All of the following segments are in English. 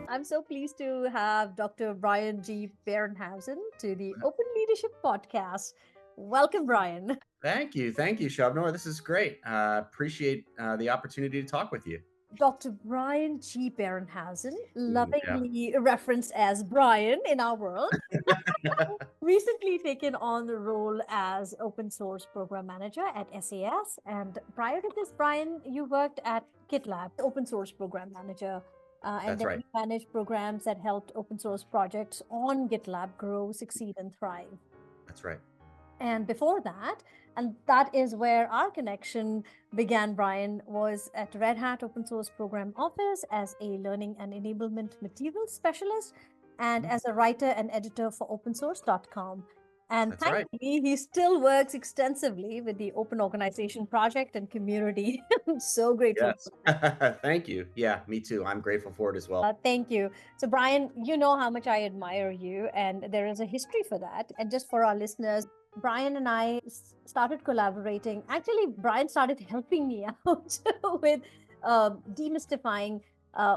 I'm so pleased to have Dr. Bryan G. Behrenshausen to the Open Leadership Podcast. Welcome, Bryan. Thank you, Shabnor. This is great. Appreciate the opportunity to talk with you. Dr. Bryan G. Behrenshausen, Yeah, lovingly referenced as Bryan in our world, recently taken on the role as open source program manager at SAS. And prior to this, Bryan, you worked at GitLab, open source program manager. And that's then right. you managed programs that helped open source projects on GitLab grow, succeed, and thrive. That's right. And before that, and that is where our connection began, Bryan, was at Red Hat Open Source Program Office as a learning and enablement materials specialist and Mhm. as a writer and editor for opensource.com. And That's right. thankfully, he still works extensively with the Open Organization Project and community. I'm so grateful Yes. for that. Thank you. Yeah, me too. I'm grateful for it as well. Thank you. So, Bryan, you know how much I admire you, and there is a history for that. And just for our listeners, Bryan and I started collaborating. Actually, Bryan started helping me out with demystifying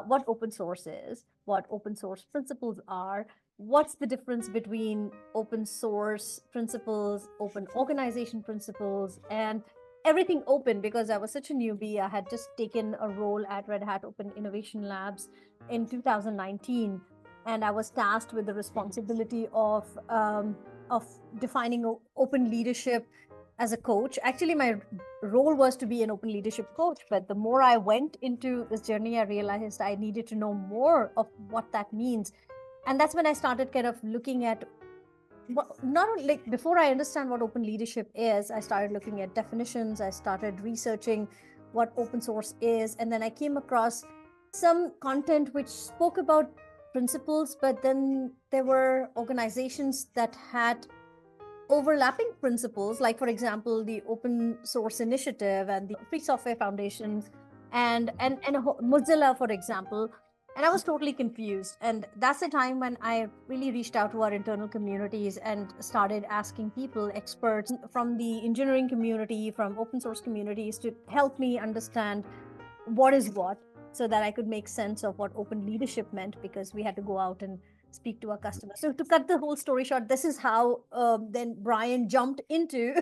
what open source is, what open source principles are, what's the difference between open source principles, open organization principles, and everything open. Because I was such a newbie, I had just taken a role at Red Hat Open Innovation Labs in 2019, and I was tasked with the responsibility of defining open leadership as a coach. Actually, my role was to be an open leadership coach, but the more I went into this journey, I realized I needed to know more of what that means. And that's when I started kind of looking at not only like before I understand what open leadership is, I started looking at definitions, I started researching what open source is, and then I came across some content which spoke about principles, but then there were organizations that had overlapping principles, like for example the open source initiative and the free software foundation and Mozilla, for example. And I was totally confused, and that's the time when I really reached out to our internal communities and started asking people, experts from the engineering community, from open source communities, to help me understand what is what, so that I could make sense of what open leadership meant, because we had to go out and speak to our customers. So to cut the whole story short, this is how then Bryan jumped into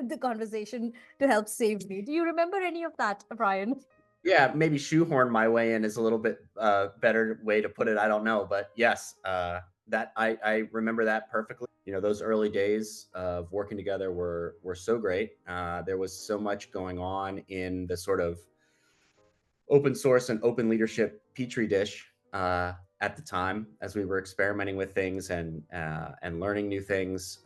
the conversation to help save me. Do you remember any of that, Bryan? Yeah, maybe shoehorn my way in is a little bit better way to put it. I don't know, but yes, that I remember that perfectly. You know, those early days of working together were so great. There was so much going on in the sort of open source and open leadership petri dish at the time as we were experimenting with things and learning new things.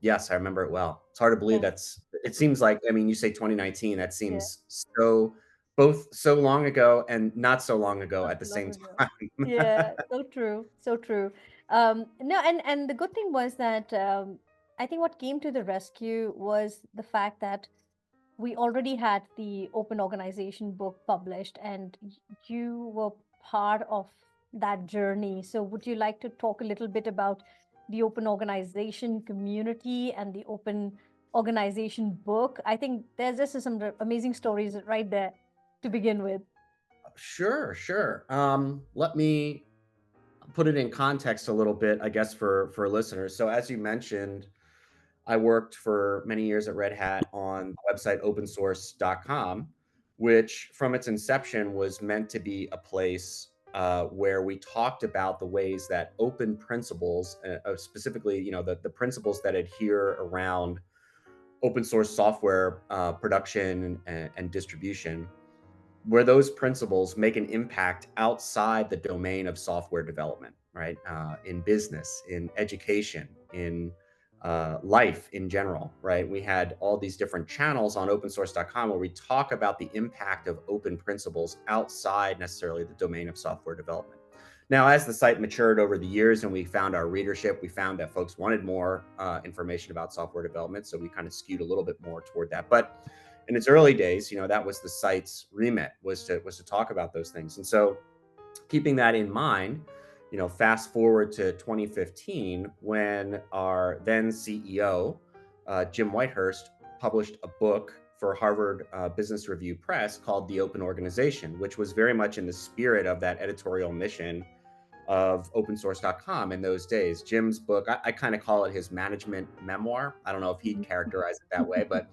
Yes, I remember it well. It's hard to believe Yeah, that's. It seems like, I mean, you say 2019. That yeah, seems so both so long ago and not so long ago not at the so long same ago. time. Yeah, so true, so true. No, and the good thing was that I think what came to the rescue was the fact that we already had the open organization book published, and you were part of that journey. So would you like to talk a little bit about the open organization community and the open organization book? I think there's just some amazing stories right there to begin with. Sure, sure. Let me put it in context a little bit, I guess, for listeners. So as you mentioned, I worked for many years at Red Hat on the website opensource.com, which from its inception was meant to be a place where we talked about the ways that open principles, specifically, you know, the principles that adhere around open source software production and distribution, where those principles make an impact outside the domain of software development, right? In business, in education, in life in general, right? We had all these different channels on opensource.com where we talk about the impact of open principles outside necessarily the domain of software development. Now, as the site matured over the years and we found our readership, we found that folks wanted more information about software development. So we kind of skewed a little bit more toward that. But in its early days, you know, that was the site's remit, was to talk about those things. And so keeping that in mind, you know, fast forward to 2015 when our then CEO, Jim Whitehurst, published a book for Harvard Business Review Press called The Open Organization, which was very much in the spirit of that editorial mission of opensource.com in those days. Jim's book, I kind of call it his management memoir. I don't know if he'd characterize it that way, but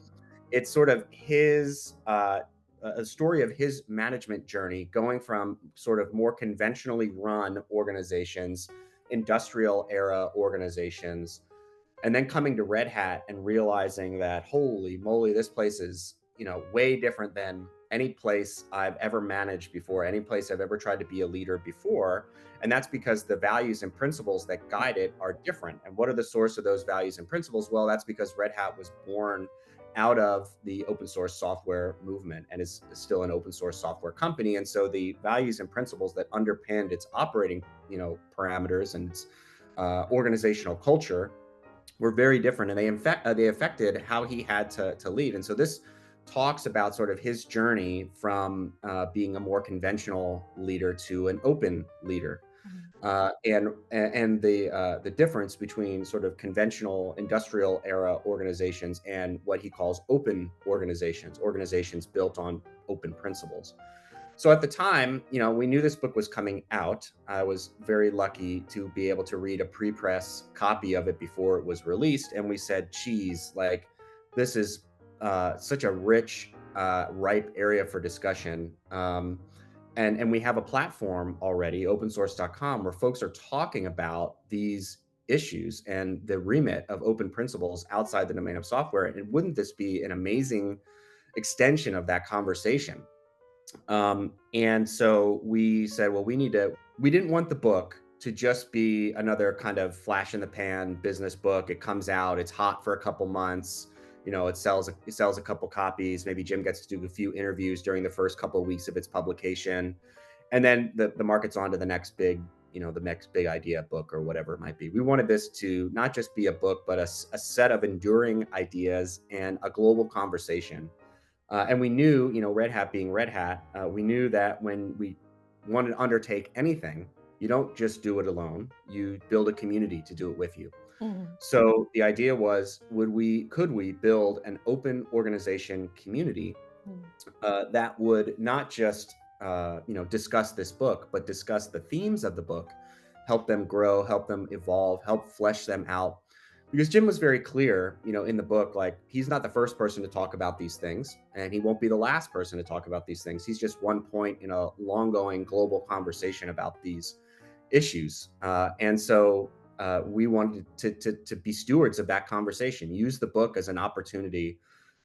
it's sort of his a story of his management journey, going from sort of more conventionally run organizations, industrial era organizations, and then coming to Red Hat and realizing that, holy moly, this place is, way different than any place I've ever managed before, any place I've ever tried to be a leader before. And that's because the values and principles that guide it are different. And what are the source of those values and principles? Well, that's because Red Hat was born out of the open source software movement and is still an open source software company. And so the values and principles that underpinned its operating, parameters and its organizational culture were very different, and they affected how he had to lead. And so this talks about sort of his journey from being a more conventional leader to an open leader, and the difference between sort of conventional industrial era organizations and what he calls open organizations built on open principles. So at the time, we knew this book was coming out. I was very lucky to be able to read a pre-press copy of it before it was released. And we said, geez, like, this is such a rich, ripe area for discussion. And we have a platform already, opensource.com, where folks are talking about these issues and the remit of open principles outside the domain of software. And wouldn't this be an amazing extension of that conversation? And so we said, well, we didn't want the book to just be another kind of flash in the pan business book. It comes out, it's hot for a couple months, it sells a couple copies. Maybe Jim gets to do a few interviews during the first couple of weeks of its publication. And then the market's on to the next big, the next big idea book or whatever it might be. We wanted this to not just be a book, but a set of enduring ideas and a global conversation. And we knew, Red Hat being Red Hat, we knew that when we wanted to undertake anything, you don't just do it alone. You build a community to do it with you. So the idea was, could we build an open organization community that would not just, discuss this book, but discuss the themes of the book, help them grow, help them evolve, help flesh them out. Because Jim was very clear, in the book, like, he's not the first person to talk about these things, and he won't be the last person to talk about these things. He's just one point in a long-going global conversation about these issues. And so we wanted to be stewards of that conversation, use the book as an opportunity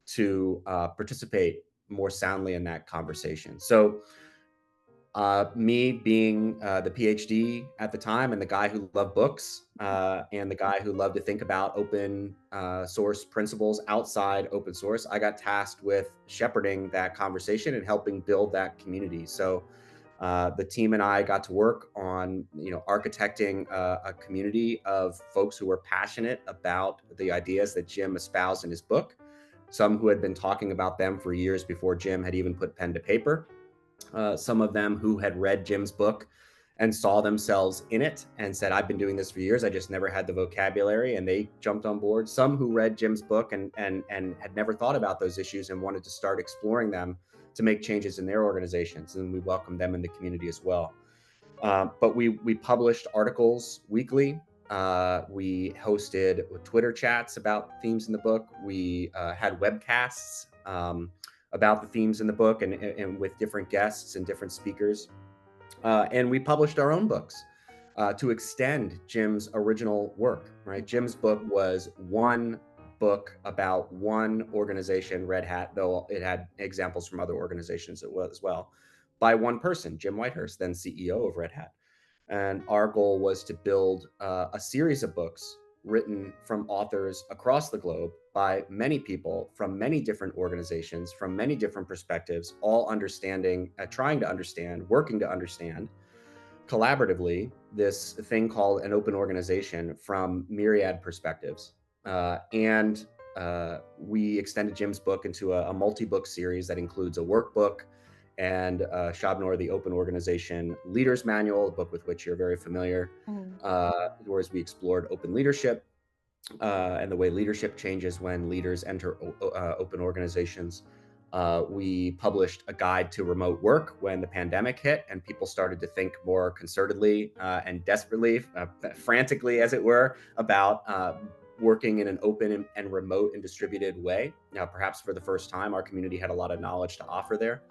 to participate more soundly in that conversation. So me being the PhD at the time and the guy who loved books and the guy who loved to think about open source principles outside open source, I got tasked with shepherding that conversation and helping build that community. So the team and I got to work on, architecting a community of folks who were passionate about the ideas that Jim espoused in his book, some who had been talking about them for years before Jim had even put pen to paper. Some of them who had read Jim's book and saw themselves in it and said, I've been doing this for years, I just never had the vocabulary, and they jumped on board. Some who read Jim's book and had never thought about those issues and wanted to start exploring them to make changes in their organizations, and we welcomed them in the community as well. But we published articles weekly. We hosted Twitter chats about themes in the book. We had webcasts about the themes in the book and with different guests and different speakers. And we published our own books to extend Jim's original work, right? Jim's book was one book about one organization, Red Hat, though it had examples from other organizations as well, by one person, Jim Whitehurst, then CEO of Red Hat. And our goal was to build a series of books written from authors across the globe by many people from many different organizations, from many different perspectives, all understanding, trying to understand, working to understand collaboratively this thing called an open organization from myriad perspectives. And we extended Jim's book into a multi-book series that includes a workbook and Shabnor, the Open Organization Leader's Manual, a book with which you're very familiar, whereas we explored open leadership and the way leadership changes when leaders enter open organizations. We published a guide to remote work when the pandemic hit and people started to think more concertedly and desperately, frantically, as it were, about working in an open and remote and distributed way. Now, perhaps for the first time, our community had a lot of knowledge to offer there.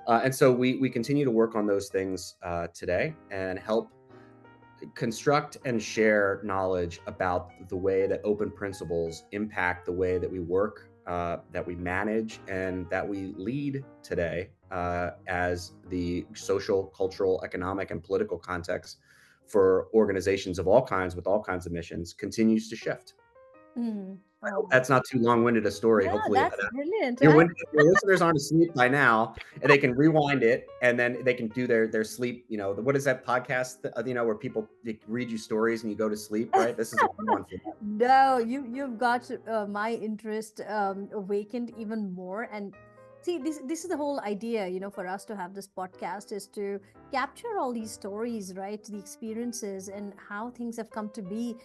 And so we continue to work on those things today and help construct and share knowledge about the way that open principles impact the way that we work, that we manage, and that we lead today as the social, cultural, economic, and political context for organizations of all kinds with all kinds of missions continues to shift. Mm. I hope Oh, that's not too long-winded a story. no, Hopefully, that's brilliant. your listeners aren't asleep by now, and they can rewind it, and then they can do their sleep. What is that podcast? Where people they read you stories and you go to sleep, right? This is a good one for that. No, you've got my interest awakened even more. And see, this is the whole idea, for us to have this podcast is to capture all these stories, right? The experiences and how things have come to be.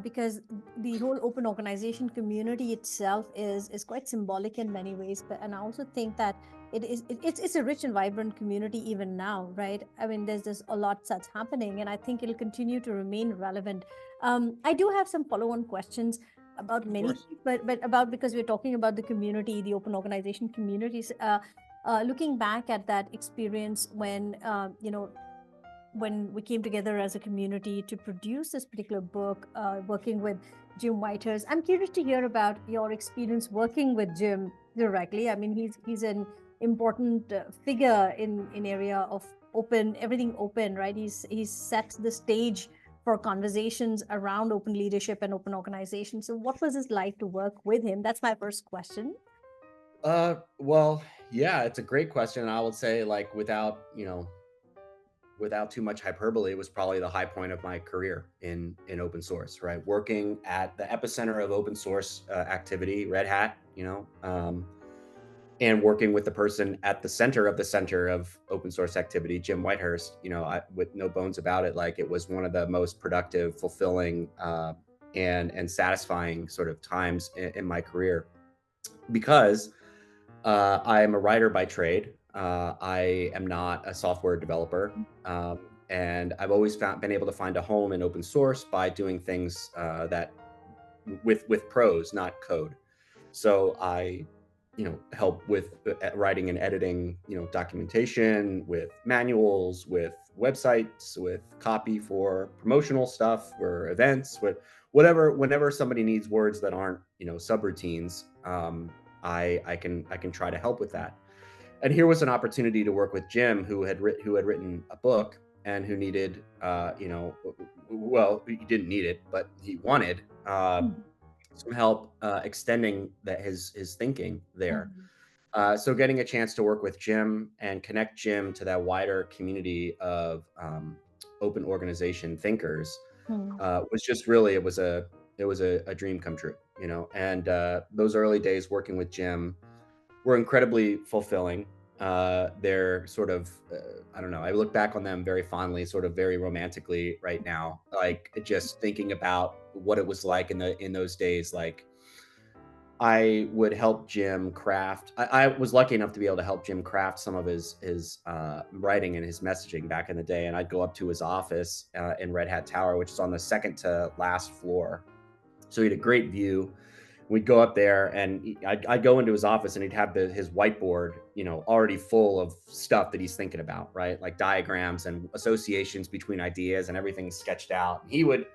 Because the whole open organization community itself is quite symbolic in many ways. But and I also think that it's a rich and vibrant community even now, right? I mean, there's a lot that's happening, and I think it'll continue to remain relevant. I do have some follow-on questions about Of many course. things, but about, because we're talking about the community, the open organization communities. Looking back at that experience when we came together as a community to produce this particular book, working with Jim Whitehurst, I'm curious to hear about your experience working with Jim directly. I mean, he's an important figure in area of everything open, right? He's set the stage for conversations around open leadership and open organization. So, what was it like to work with him? That's my first question. Well, yeah, it's a great question. And I would say, like, without too much hyperbole, it was probably the high point of my career in open source, right? Working at the epicenter of open source activity, Red Hat, and working with the person at the center of open source activity, Jim Whitehurst. With no bones about it, like it was one of the most productive, fulfilling, and satisfying sort of times in my career because I am a writer by trade. I am not a software developer. And I've always been able to find a home in open source by doing things that with prose, not code. So I, help with writing and editing, documentation, with manuals, with websites, with copy for promotional stuff, for events, with whatever. Whenever somebody needs words that aren't, subroutines, I can try to help with that. And here was an opportunity to work with Jim, who had written a book and who needed, well, he didn't need it, but he wanted Mhm. some help extending his thinking there. Mhm. So getting a chance to work with Jim and connect Jim to that wider community of open organization thinkers was just really it was a dream come true, And those early days working with Jim were incredibly fulfilling. They're sort of, I don't know, I look back on them very fondly, sort of very romantically right now, like just thinking about what it was like in those days. Like I would help Jim craft. I was lucky enough to be able to help Jim craft some of his writing and his messaging back in the day. And I'd go up to his office in Red Hat Tower, which is on the second to last floor. So he had a great view. We'd go up there, and I'd go into his office, and he'd have his whiteboard, already full of stuff that he's thinking about, right? Like diagrams and associations between ideas, and everything sketched out. He would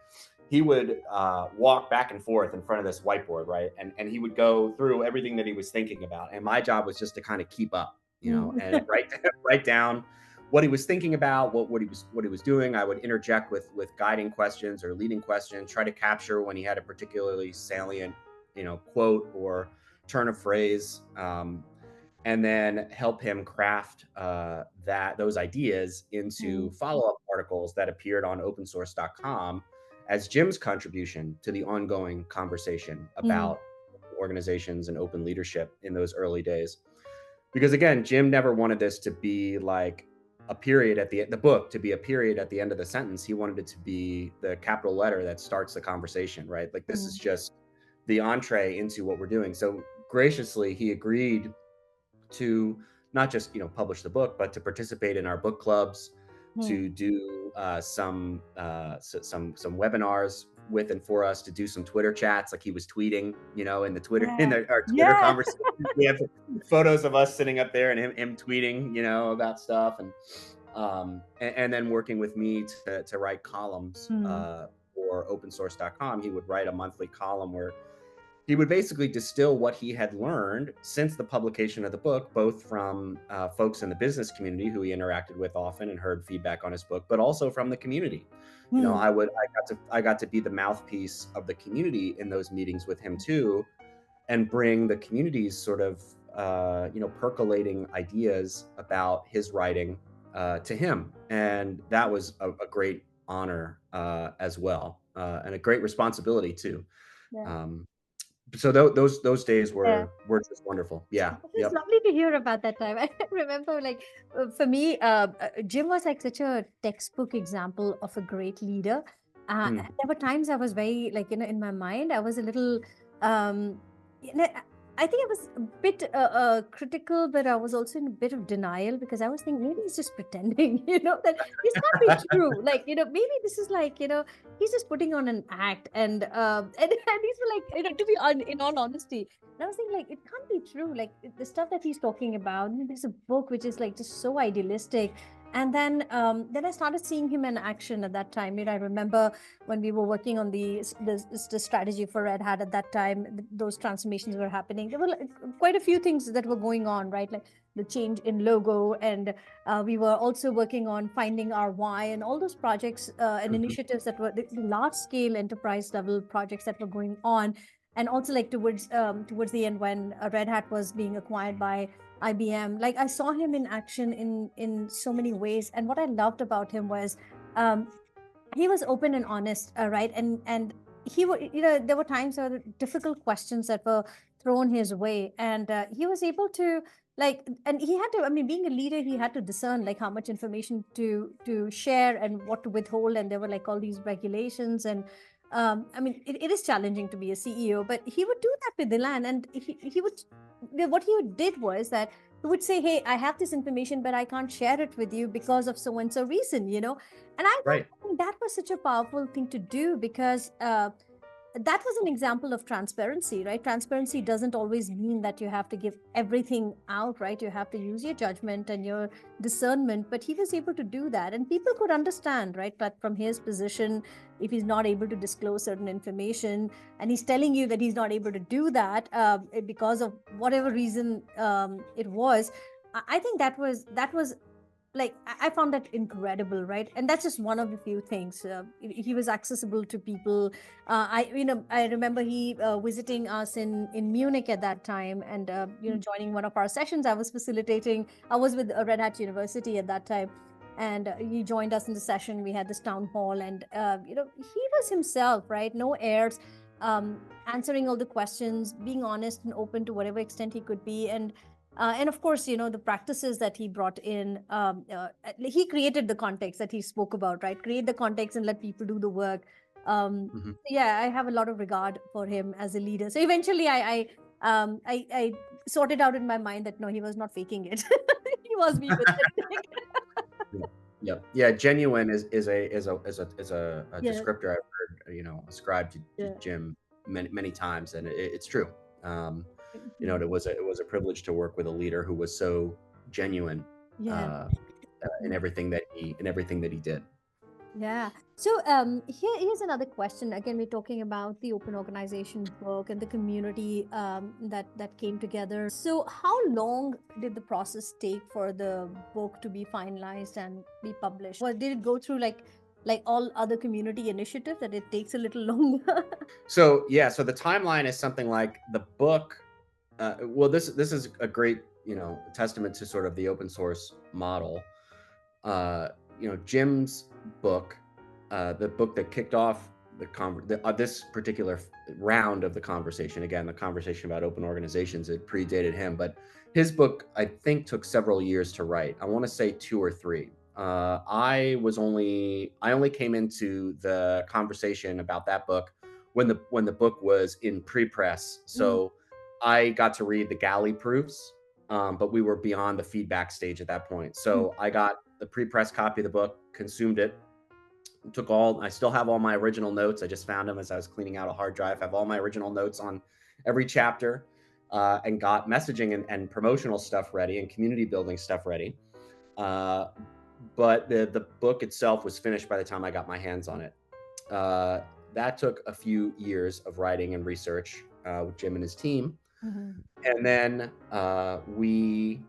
walk back and forth in front of this whiteboard, right? And he would go through everything that he was thinking about. And my job was just to kind of keep up, Mhm. and write down what he was thinking about, what he was doing. I would interject with guiding questions or leading questions, try to capture when he had a particularly salient, quote or turn of phrase, and then help him craft those ideas into Mhm. follow-up articles that appeared on opensource.com as Jim's contribution to the ongoing conversation Mhm. about organizations and open leadership in those early days. Because again, Jim never wanted this to be like a period at the book to be a period at the end of the sentence. He wanted it to be the capital letter that starts the conversation, right? Like this is Mhm. just the entree into what we're doing. So graciously, he agreed to not just publish the book, but to participate in our book clubs, Hmm. to do some webinars with and for us, to do some Twitter chats, like he was tweeting, in the Twitter Yeah. our Twitter Yeah. conversation. We have photos of us sitting up there and him tweeting, about stuff, and then working with me to write columns Hmm. for opensource.com. He would write a monthly column where he would basically distill what he had learned since the publication of the book, both from folks in the business community who he interacted with often and heard feedback on his book, but also from the community. Hmm. I got to be the mouthpiece of the community in those meetings with him too, and bring the community's sort of percolating ideas about his writing to him, and that was a great honor as well, and a great responsibility too. Yeah. Um, so those days Yeah. were just wonderful. Yeah. It was Yep. lovely to hear about that time. I remember, like, for me, Jim was like such a textbook example of a great leader. Mm. And there were times I was very, like, in my mind, I was a little, um, you know, I think I was a bit critical, but I was also in a bit of denial because I was thinking maybe he's just pretending, that this can't be true. Like, maybe this is like, he's just putting on an act. And these were like, to be in all honesty, and I was thinking, like, it can't be true. Like, the stuff that he's talking about, there's a book which is like just so idealistic. And then I started seeing him in action at that time. I remember when we were working on the strategy for Red Hat at that time, those transformations were happening. There were like quite a few things that were going on, right? Like the change in logo, and we were also working on finding our why, and all those projects and Mhm. initiatives that were the large scale enterprise level projects that were going on. And also, like, towards the end, when Red Hat was being acquired by IBM, like, I saw him in action in so many ways. And what I loved about him was, um, he was open and honest, right? And he would, there were times there were difficult questions that were thrown his way, and he was able to, like, and he had to, I mean, being a leader, he had to discern like how much information to share and what to withhold. And there were like all these regulations. And I mean, it is challenging to be a CEO, but he would do that with Ilan. And he would, what he did was that he would say, hey, I have this information, but I can't share it with you because of so and so reason. And I Right. thought that was such a powerful thing to do, because that was an example of transparency, right? Transparency doesn't always mean that you have to give everything out, right? You have to use your judgment and your discernment. But he was able to do that, and people could understand, right? But from his position, if he's not able to disclose certain information, and he's telling you that he's not able to do that because of whatever reason it was, I think that was like, I found that incredible, right? And that's just one of the few things. He was accessible to people. I remember he visiting us in Munich at that time, and joining one of our sessions. I was facilitating. I was with Red Hat University at that time, and he joined us in the session. We had this town hall, and he was himself, right? No airs, answering all the questions, being honest and open to whatever extent he could be. And of course, the practices that he brought in, he created the context that he spoke about, right? Create the context and let people do the work. Mhm. Yeah, I have a lot of regard for him as a leader. So eventually, I sorted out in my mind that no, he was not faking it. He was being authentic. Yeah. Yep. Yeah. Genuine is a Yeah, descriptor I've heard, ascribed to yeah, Jim many times, and it's true. Um, mhm. it was a privilege to work with a leader who was so genuine Yeah. uh, in everything that he did. Yeah. So here's another question. Again, we're talking about the open organization book and the community that came together. So how long did the process take for the book to be finalized and be published? Well, did it go through like all other community initiatives that it takes a little longer? So yeah, so the timeline is something like the book. Well, this is a great testament to sort of the open source model. uh, Jim's book, the book that kicked off this particular round of the conversation. Again, the conversation about open organizations, it predated him, but his book, I think, took several years to write. I want to say 2 or 3. I only came into the conversation about that book when the book was in pre-press. Mm, So I got to read the galley proofs but we were beyond the feedback stage at that point. So I got the pre-press copy of the book, consumed it, I still have all my original notes. I just found them as I was cleaning out a hard drive. I have all my original notes on every chapter, and got messaging and promotional stuff ready and community building stuff ready. But the book itself was finished by the time I got my hands on it. That took a few years of writing and research with Jim and his team. And then we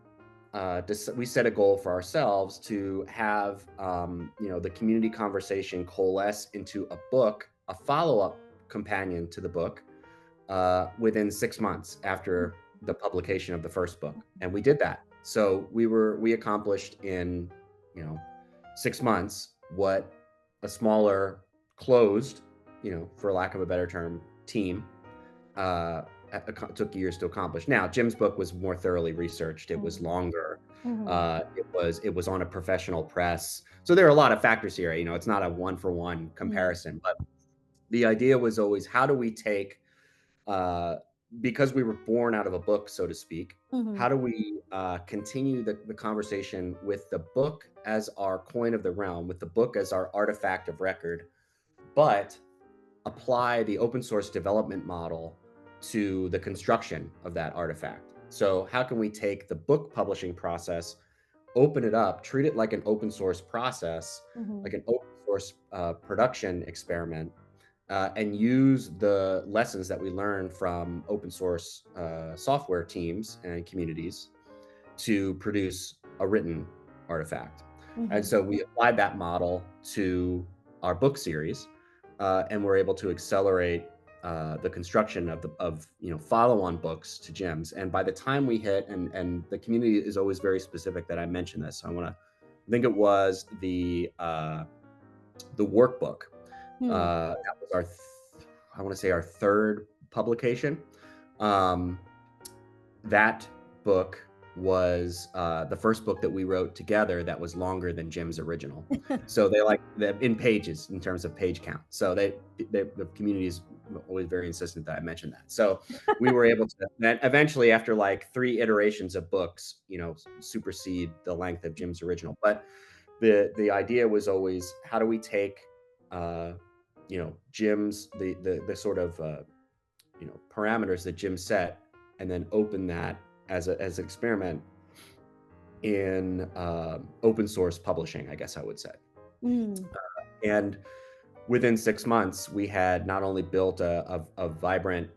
set a goal for ourselves to have the community conversation coalesce into a book, a follow-up companion to the book, within 6 months after the publication of the first book. And we did that. So we accomplished in 6 months what a smaller, closed, for lack of a better term, team took years to accomplish. Now, Jim's book was more thoroughly researched. It was longer. It was on a professional press. So there are a lot of factors here. It's not a one-for-one comparison, but the idea was always, how do we take, because we were born out of a book, so to speak, how do we continue the conversation with the book as our coin of the realm, with the book as our artifact of record, but apply the open source development model to the construction of that artifact? So how can we take the book publishing process, open it up, treat it like an open source process, like an open source production experiment, and use the lessons that we learn from open source software teams and communities to produce a written artifact. And so we applied that model to our book series, and we're able to accelerate the construction of follow-on books to Jim's. And by the time we hit, and the community is always very specific that I mention this, so I think it was the workbook. That was our third publication. That book was the first book that we wrote together that was longer than Jim's original. So they in pages, in terms of page count. So the community is always very insistent that I mention that. So we were able to then eventually, after like 3 iterations of books, supersede the length of Jim's original. But the idea was always, how do we take Jim's the sort of parameters that Jim set, and then open that as an experiment in open source publishing, I guess I would say. And within 6 months, we had not only built a vibrant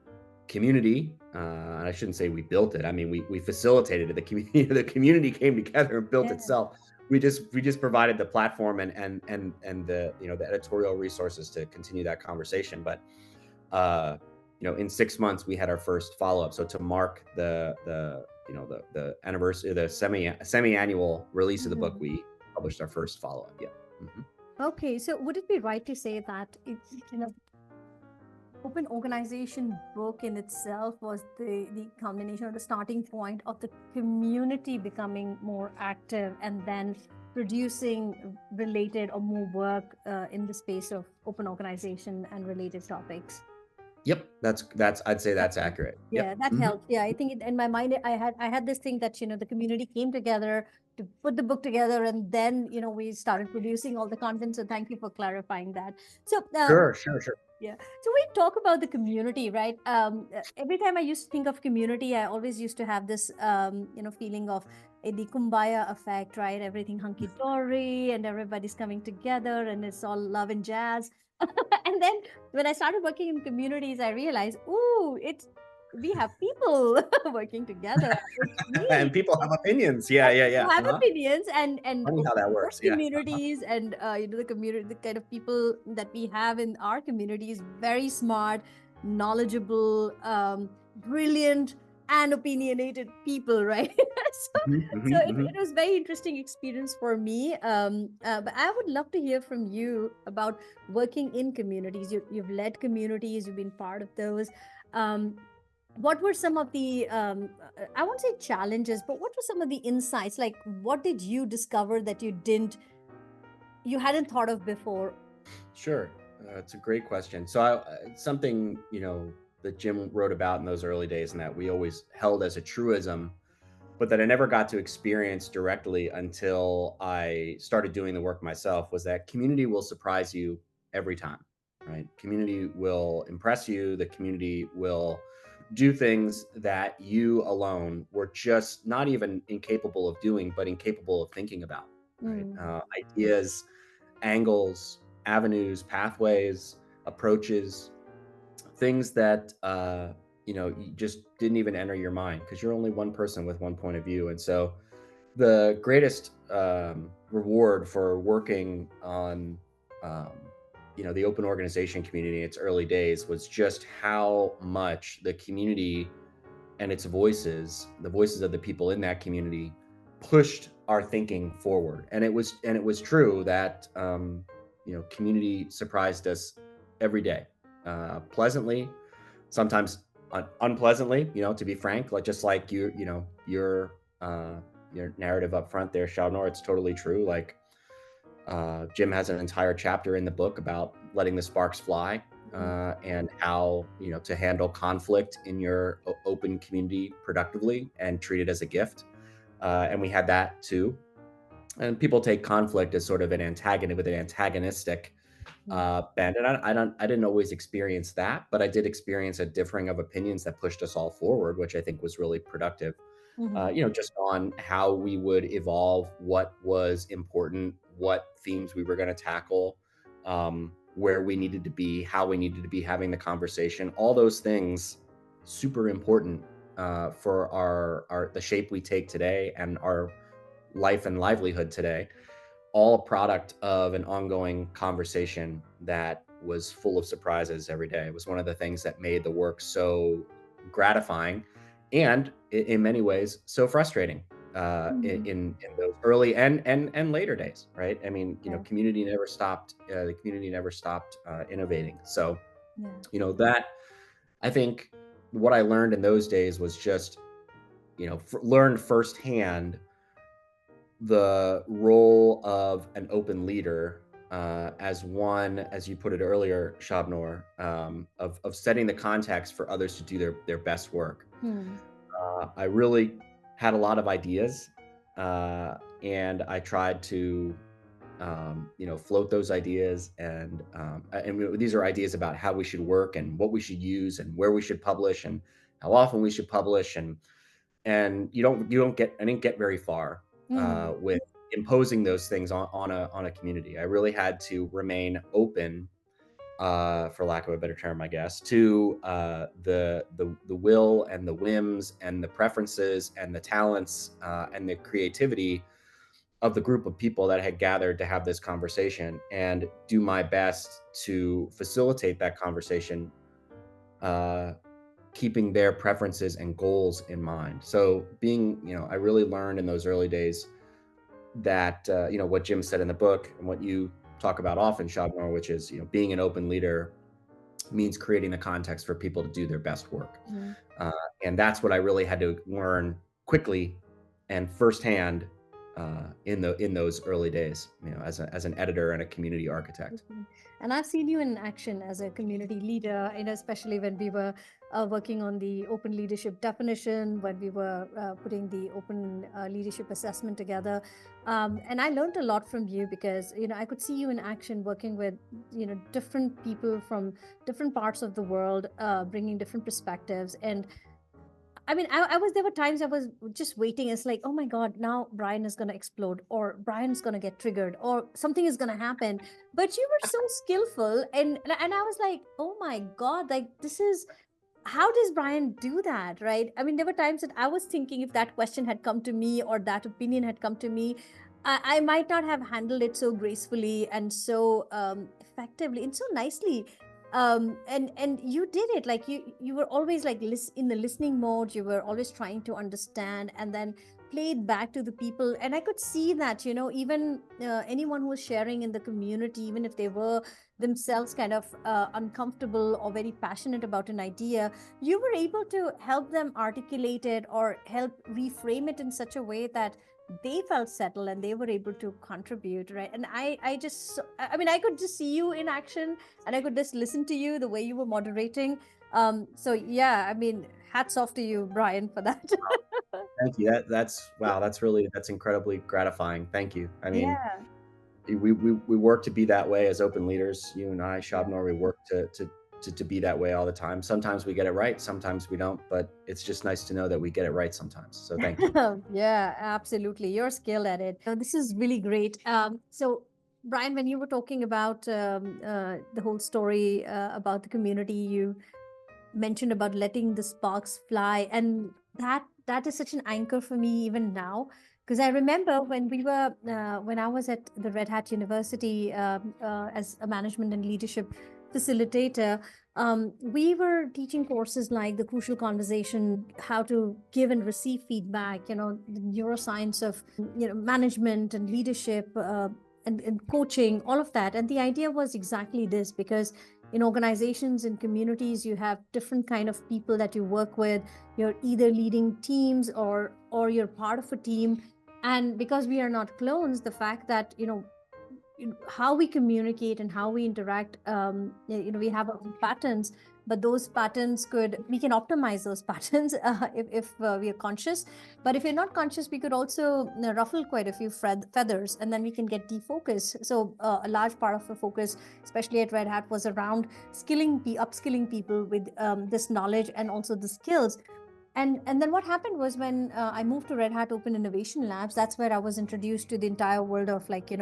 community, and I shouldn't say we built it. I mean, we facilitated it. The community came together and built itself. We just provided the platform and the the editorial resources to continue that conversation. But in 6 months, we had our first follow-up. So to mark the anniversary, the semi-annual release of the book, we published our first follow-up. Okay, so would it be right to say that it's open organization book in itself was the combination or the starting point of the community becoming more active and then producing related or more work in the space of open organization and related topics? Yep, I'd say that's accurate. Yeah, that helps. Yeah, I think in my mind, I had this thing that the community came together to put the book together, and then we started producing all the content. So thank you for clarifying that. So Sure. yeah. So we talk about the community, right? Every time I used to think of community, I always used to have this feeling of the kumbaya effect, right? Everything hunky dory, and everybody's coming together, and it's all love and jazz. And then when I started working in communities, I realized, we have people working together. And people have opinions. Yeah. Have opinions, and funny how that works. Communities and the community, the kind of people that we have in our communities, very smart, knowledgeable, brilliant, and opinionated people, right? It was very interesting experience for me. But I would love to hear from you about working in communities. You've led communities, you've been part of those. What were some of the, I won't say challenges, but what were some of the insights? Like, what did you discover that you hadn't thought of before? Sure. It's a great question. So something, that Jim wrote about in those early days, and that we always held as a truism, but that I never got to experience directly until I started doing the work myself, was that community will surprise you every time, right? Community will impress you. The community will do things that you alone were just not even incapable of doing, but incapable of thinking about, right? Mm. Ideas, angles, avenues, pathways, approaches, things that you just didn't even enter your mind because you're only one person with one point of view. And so the greatest reward for working on the open organization community in its early days was just how much the community and its voices, the voices of the people in that community, pushed our thinking forward. And it was true that community surprised us every day, pleasantly, sometimes unpleasantly. To be frank, like just like your narrative up front there, Shalnor, it's totally true. Like Jim has an entire chapter in the book about letting the sparks fly, and how to handle conflict in your open community productively and treat it as a gift. And we had that too. And people take conflict as sort of an antagonist with an antagonistic Mm. bent. And I didn't always experience that, but I did experience a differing of opinions that pushed us all forward, which I think was really productive. Mhm. Just on how we would evolve, what was important, what themes we were going to tackle, where we needed to be, how we needed to be having the conversation. All those things super important for our the shape we take today and our life and livelihood today. All a product of an ongoing conversation that was full of surprises every day. It was one of the things that made the work so gratifying and in many ways so frustrating Mhm. in those early and later days, right? I mean, Yeah. community never stopped. The community never stopped innovating. So, Yeah. that I think what I learned in those days was just learned firsthand the role of an open leader, as one, as you put it earlier, Shabnor, of setting the context for others to do their best work. Hmm. I really had a lot of ideas, and I tried to float those ideas, and these are ideas about how we should work and what we should use and where we should publish and how often we should publish, and you don't get I didn't get very far Mhm. with imposing those things on a community. I really had to remain open, for lack of a better term, I guess, to the will and the whims and the preferences and the talents, and the creativity of the group of people that had gathered to have this conversation, and do my best to facilitate that conversation, uh, keeping their preferences and goals in mind. So I really learned in those early days that, what Jim said in the book and what you talk about often, Shadmar, which is, being an open leader means creating the context for people to do their best work. Mhm. Uh, and that's what I really had to learn quickly and firsthand, in those early days, as an editor and a community architect. Mhm. And I've seen you in action as a community leader, especially when we were working on the open leadership definition, when we were putting the open leadership assessment together. And I learned a lot from you because, I could see you in action working with, different people from different parts of the world, bringing different perspectives. And I mean, there were times I was just waiting. It's like, oh my God, now Brian is going to explode, or Brian's going to get triggered, or something is going to happen. But you were so skillful. And I was like, oh my God, like, this is, how does Brian do that? Right. I mean, there were times that I was thinking if that question had come to me or that opinion had come to me, I might not have handled it so gracefully and so effectively and so nicely. And you did it, like you were always like in the listening mode. You were always trying to understand and then play it back to the people. And I could see that, even anyone who was sharing in the community, even if they were themselves kind of uncomfortable or very passionate about an idea, you were able to help them articulate it or help reframe it in such a way that they felt settled and they were able to contribute, right? And I mean, I could just see you in action, and I could just listen to you the way you were moderating. So yeah, I mean, hats off to you, Brian, for that. Thank you. That's wow, that's incredibly gratifying. Thank you. I mean, Yeah. we work to be that way as open leaders. You and I, Yeah. Shabnor, we work to be that way all the time. Sometimes we get it right, sometimes we don't, but it's just nice to know that we get it right sometimes. So thank you. Yeah, absolutely. You're skilled at it. This is really great. So, Bryan, when you were talking about the whole story about the community, you mentioned about letting the sparks fly, and that is such an anchor for me even now, because I remember when I was at the Red Hat University as a management and leadership facilitator. We were teaching courses like the crucial conversation, how to give and receive feedback, the neuroscience of management and leadership, and coaching, all of that. And the idea was exactly this, because in organizations and communities, you have different kind of people that you work with. You're either leading teams, or you're part of a team. And because we are not clones, the fact that how we communicate and how we interact, we have our own patterns, but those patterns we can optimize those patterns if we are conscious. But if you're not conscious, we could also ruffle quite a few feathers, and then we can get defocused. So a large part of the focus, especially at Red Hat, was around upskilling people with this knowledge and also the skills. And then what happened was, when I moved to Red Hat Open Innovation Labs, that's where I was introduced to the entire world of, like,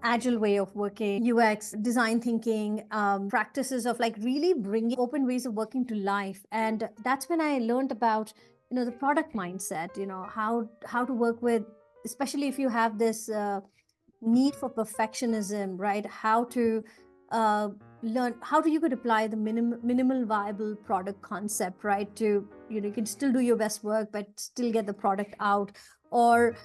agile way of working, UX, design thinking, practices of like really bringing open ways of working to life. And that's when I learned about the product mindset, how to work with, especially if you have this need for perfectionism, right? How to uh, learn how to you could apply the minimal viable product concept, right? To you can still do your best work but still get the product out. Or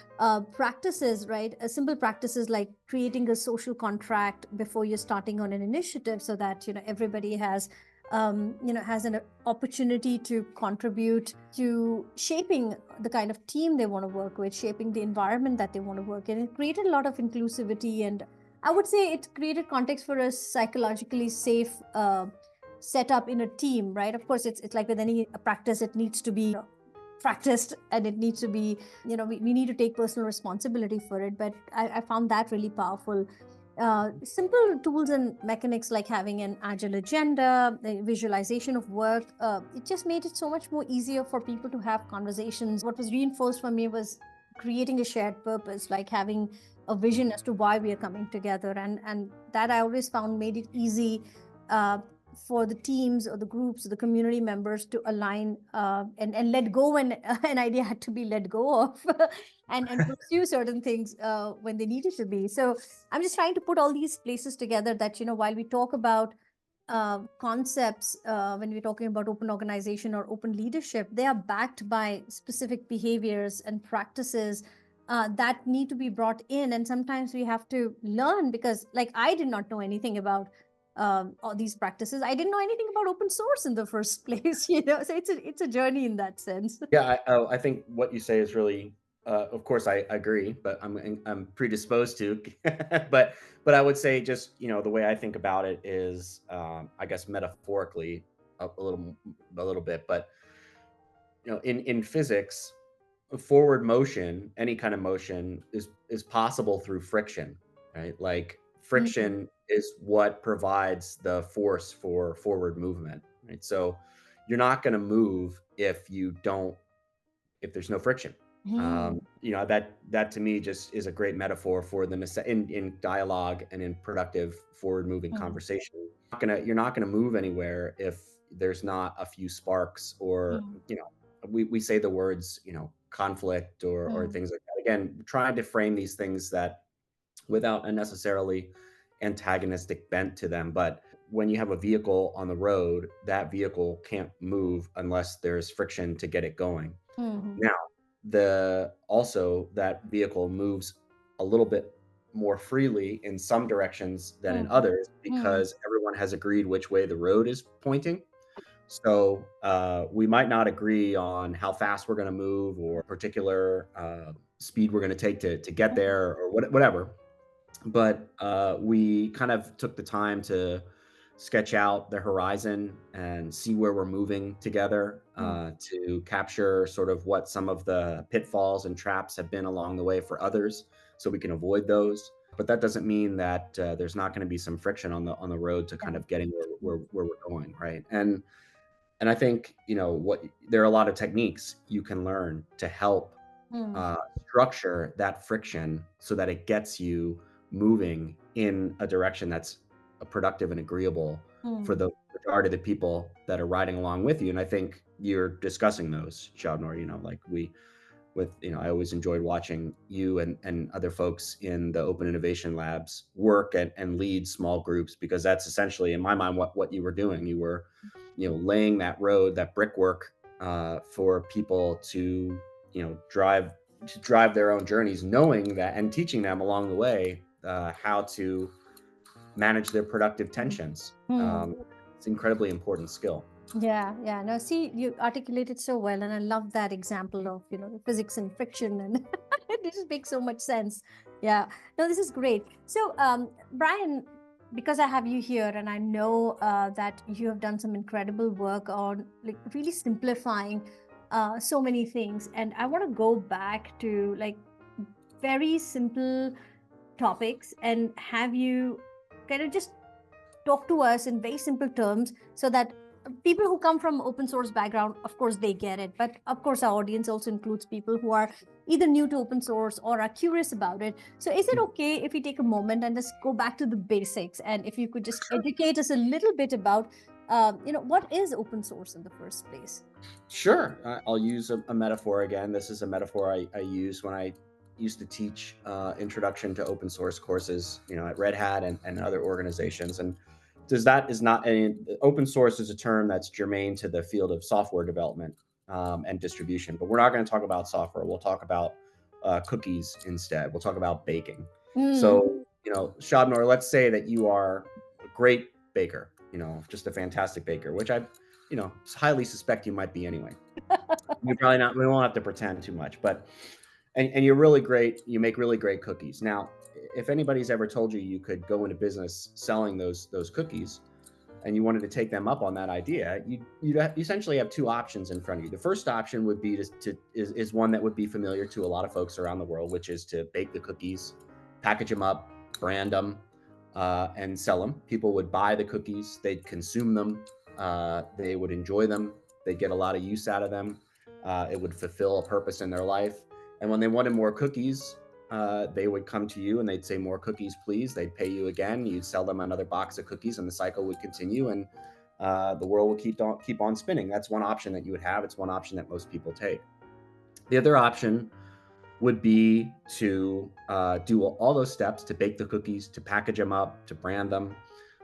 practices, right? Simple practices like creating a social contract before you're starting on an initiative, so that everybody has an opportunity to contribute to shaping the kind of team they want to work with, shaping the environment that they want to work in. It created a lot of inclusivity, and I would say it created context for a psychologically safe setup in a team, right? Of course, it's like with any practice, it needs to be practiced, and it needs to be, we need to take personal responsibility for it. But I found that really powerful. Simple tools and mechanics like having an agile agenda, the visualization of work, it just made it so much more easier for people to have conversations. What was reinforced for me was creating a shared purpose, like having a vision as to why we are coming together. And that I always found made it easy uh, for the teams or the groups or the community members to align, and let go when an idea had to be let go of, and pursue certain things when they needed to be. So I'm just trying to put all these places together, that while we talk about concepts, when we're talking about open organization or open leadership, they are backed by specific behaviors and practices that need to be brought in. And sometimes we have to learn, because, like, I did not know anything about all these practices. I didn't know anything about open source in the first place. So it's a journey in that sense. Yeah, I think what you say is really, of course, I agree, but I'm predisposed to, but I would say just the way I think about it is, I guess metaphorically a little bit, but in physics, forward motion, any kind of motion is possible through friction, right? Like Mm, friction is what provides the force for forward movement, right? So you're not going to move if there's no friction. mm, That to me just is a great metaphor for in dialogue and in productive forward moving mm, conversation. You're not gonna move anywhere if there's not a few sparks, or mm, we say the words, conflict or mm, things like that. Again, trying to frame these things that without a necessarily antagonistic bent to them. But when you have a vehicle on the road, that vehicle can't move unless there's friction to get it going. mm, Now, the also that vehicle moves a little bit more freely in some directions than in mm, others mm, because everyone has agreed which way the road is pointing. So we might not agree on how fast we're going to move or particular speed we're going to take to get mm, there or whatever. But we kind of took the time to sketch out the horizon and see where we're moving together, to capture sort of what some of the pitfalls and traps have been along the way for others, so we can avoid those. But that doesn't mean that there's not going to be some friction on the road to kind Yeah. of getting where we're going, right? And I think, what there are a lot of techniques you can learn to help Mm. structure that friction so that it gets you moving in a direction that's productive and agreeable for Mm. the majority of the people that are riding along with you. And I think you're discussing those, Shabnor. Like I always enjoyed watching you and other folks in the Open Innovation Labs work and lead small groups, because that's essentially, in my mind, what you were doing. You were, laying that road, that brickwork, for people to, drive their own journeys, knowing that, and teaching them along the way how to manage their productive tensions. Mm. It's an incredibly important skill. Yeah, yeah. No, see, you articulated so well, and I love that example of, the physics and friction, and it just makes so much sense. Yeah. No, this is great. So, Bryan, because I have you here, and I know that you have done some incredible work on like really simplifying so many things, and I want to go back to like very simple topics and have you kind of just talk to us in very simple terms so that people who come from open source background, of course they get it, but of course our audience also includes people who are either new to open source or are curious about it. So is it okay if we take a moment and just go back to the basics, and if you could just educate us a little bit about what is open source in the first place? Sure. I'll use a metaphor again. This is a metaphor I use when I used to teach introduction to open source courses, at Red Hat and other organizations. And does that is not any open source is a term that's germane to the field of software development and distribution. But we're not going to talk about software. We'll talk about cookies instead. We'll talk about baking. Mm. So, Shabnor, let's say that you are a great baker, just a fantastic baker, which I highly suspect you might be anyway. You're probably not. We won't have to pretend too much, but and you're really great. You make really great cookies. Now, if anybody's ever told you you could go into business selling those cookies, and you wanted to take them up on that idea, you essentially have two options in front of you. The first option would be is one that would be familiar to a lot of folks around the world, which is to bake the cookies, package them up, brand them, and sell them. People would buy the cookies, they'd consume them, they would enjoy them, they'd get a lot of use out of them. It would fulfill a purpose in their life. And when they wanted more cookies, they would come to you and they'd say, "More cookies, please." They'd pay you again. You'd sell them another box of cookies, and the cycle would continue, and the world would keep on spinning. That's one option that you would have. It's one option that most people take. The other option would be to do all those steps to bake the cookies, to package them up, to brand them.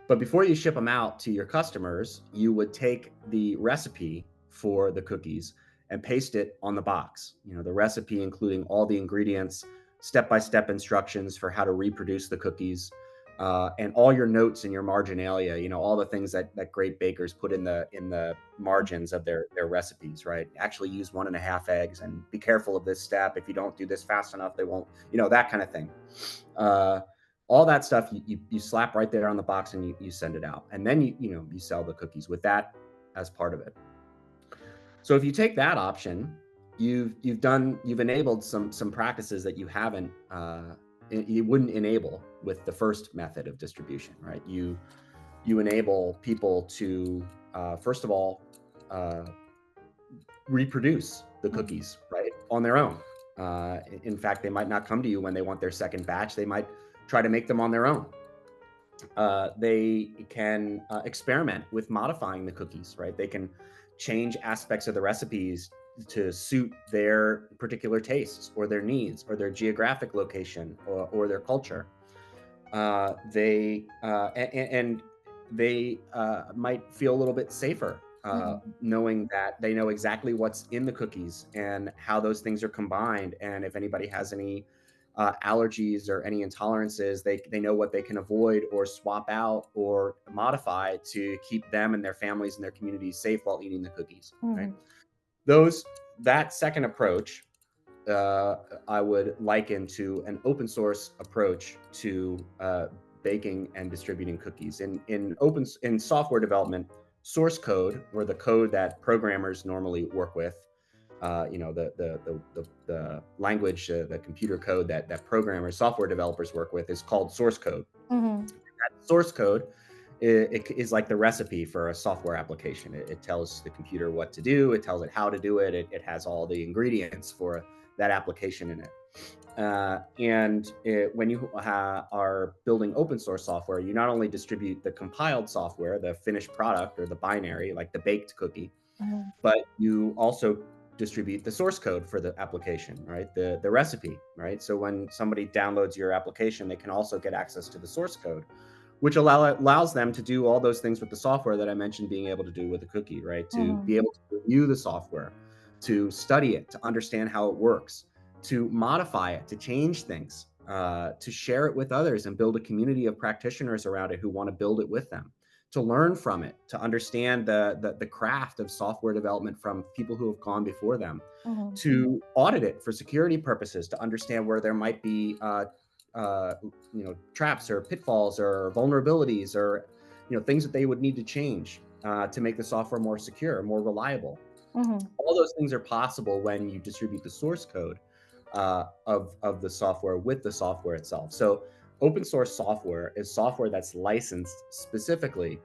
But before you ship them out to your customers, you would take the recipe for the cookies and paste it on the box. The recipe including all the ingredients, step-by-step instructions for how to reproduce the cookies, and all your notes and your marginalia. All the things that great bakers put in the margins of their recipes. Right? Actually, use 1.5 eggs, and be careful of this step. If you don't do this fast enough, they won't. That kind of thing. All that stuff you slap right there on the box, and you send it out, and then you sell the cookies with that as part of it. So if you take that option, you've enabled some practices that you wouldn't enable with the first method of distribution, right? You enable people to first of all reproduce the cookies, right, on their own. In fact, they might not come to you when they want their second batch. They might try to make them on their own. They can experiment with modifying the cookies, right? They can change aspects of the recipes to suit their particular tastes or their needs or their geographic location or their culture. They might feel a little bit safer knowing that they know exactly what's in the cookies and how those things are combined. And if anybody has any allergies or any intolerances, they know what they can avoid or swap out or modify to keep them and their families and their communities safe while eating the cookies. Right? That second approach I would liken to an open source approach to baking and distributing cookies. In software development, source code, or the code that programmers normally work with, the language, the computer code that programmers, software developers work with, is called source code. Mm-hmm. That source code it is like the recipe for a software application. It tells the computer what to do. It tells it how to do it. It has all the ingredients for that application in it. When you are building open source software, you not only distribute the compiled software, the finished product, or the binary, like the baked cookie, Mm-hmm. but you also distribute the source code for the application, right? The recipe, right? So when somebody downloads your application, they can also get access to the source code, which allows them to do all those things with the software that I mentioned being able to do with a cookie, right? To Mm-hmm. be able to review the software, to study it, to understand how it works, to modify it, to change things, to share it with others and build a community of practitioners around it who want to build it with them, to learn from it, to understand the craft of software development from people who have gone before them, Mm-hmm. to audit it for security purposes, to understand where there might be uh, traps or pitfalls or vulnerabilities, or things that they would need to change to make the software more secure, more reliable. Mm-hmm. All those things are possible when you distribute the source code of the software with the software itself. So open source software is software that's licensed specifically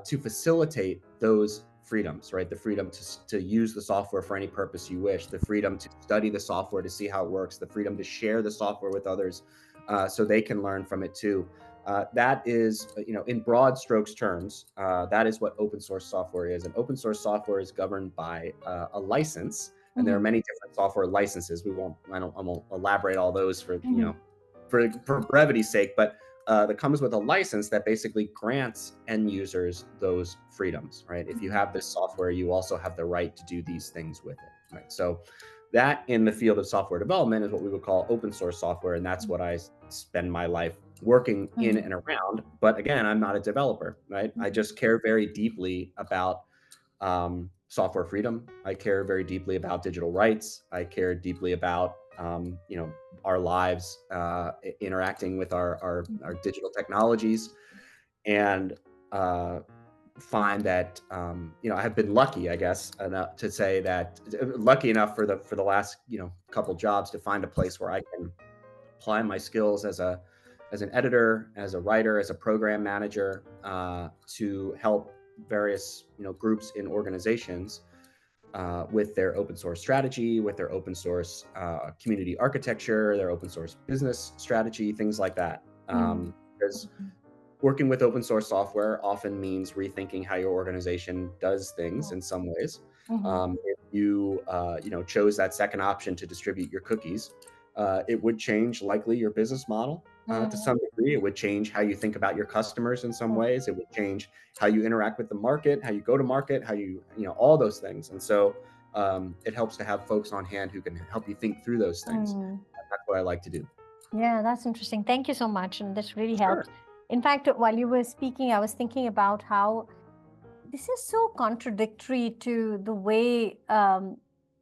to facilitate those freedoms, right? The freedom to use the software for any purpose you wish, the freedom to study the software to see how it works, the freedom to share the software with others so they can learn from it too. That is, in broad strokes terms, that is what open source software is. And open source software is governed by a license, and there are Mm-hmm. many different software licenses. I won't elaborate all those for Mm-hmm. for brevity's sake, but that comes with a license that basically grants end users those freedoms, right? If you have this software, you also have the right to do these things with it, right? So that in the field of software development is what we would call open source software, and that's what I spend my life working in Mm-hmm. and around. But again, I'm not a developer, right? I just care very deeply about software freedom. I care very deeply about digital rights. I care deeply about our lives interacting with our digital technologies, and find that I have been lucky, I guess, enough to say that lucky enough for the last couple jobs to find a place where I can apply my skills as an editor, as a writer, as a program manager, to help various groups in organizations with their open source strategy, with their open source community architecture, their open source business strategy, things like that. Because working with open source software often means rethinking how your organization does things in some ways. Mm-hmm. If you chose that second option to distribute your cookies, it would change likely your business model to Mm-hmm. some degree. It would change how you think about your customers in some ways. It would change how you interact with the market, how you go to market, how all those things. And so it helps to have folks on hand who can help you think through those things. Mm-hmm. That's what I like to do. Yeah, that's interesting. Thank you so much. And this really Sure. helped. In fact, while you were speaking, I was thinking about how this is so contradictory to the way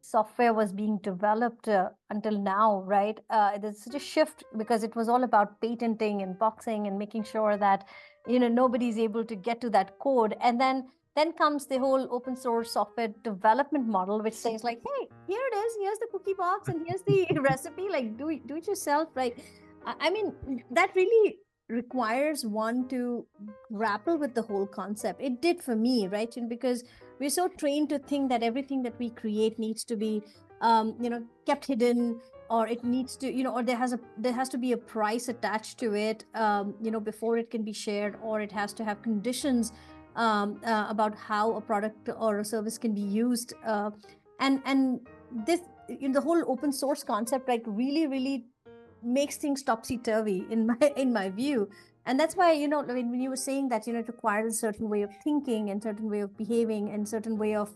software was being developed until now, right? There's such a shift because it was all about patenting and boxing and making sure that nobody's able to get to that code. And then comes the whole open source software development model, which says like, hey, here it is, here's the cookie box, and here's the recipe. Like, do it yourself, right? I mean, that really requires one to grapple with the whole concept. It did for me, right? And because we're so trained to think that everything that we create needs to be kept hidden, or it needs to or there has to be a price attached to it before it can be shared, or it has to have conditions about how a product or a service can be used, and this the whole open source concept like really makes things topsy-turvy in my view. And that's why when you were saying that it requires a certain way of thinking and certain way of behaving and certain way of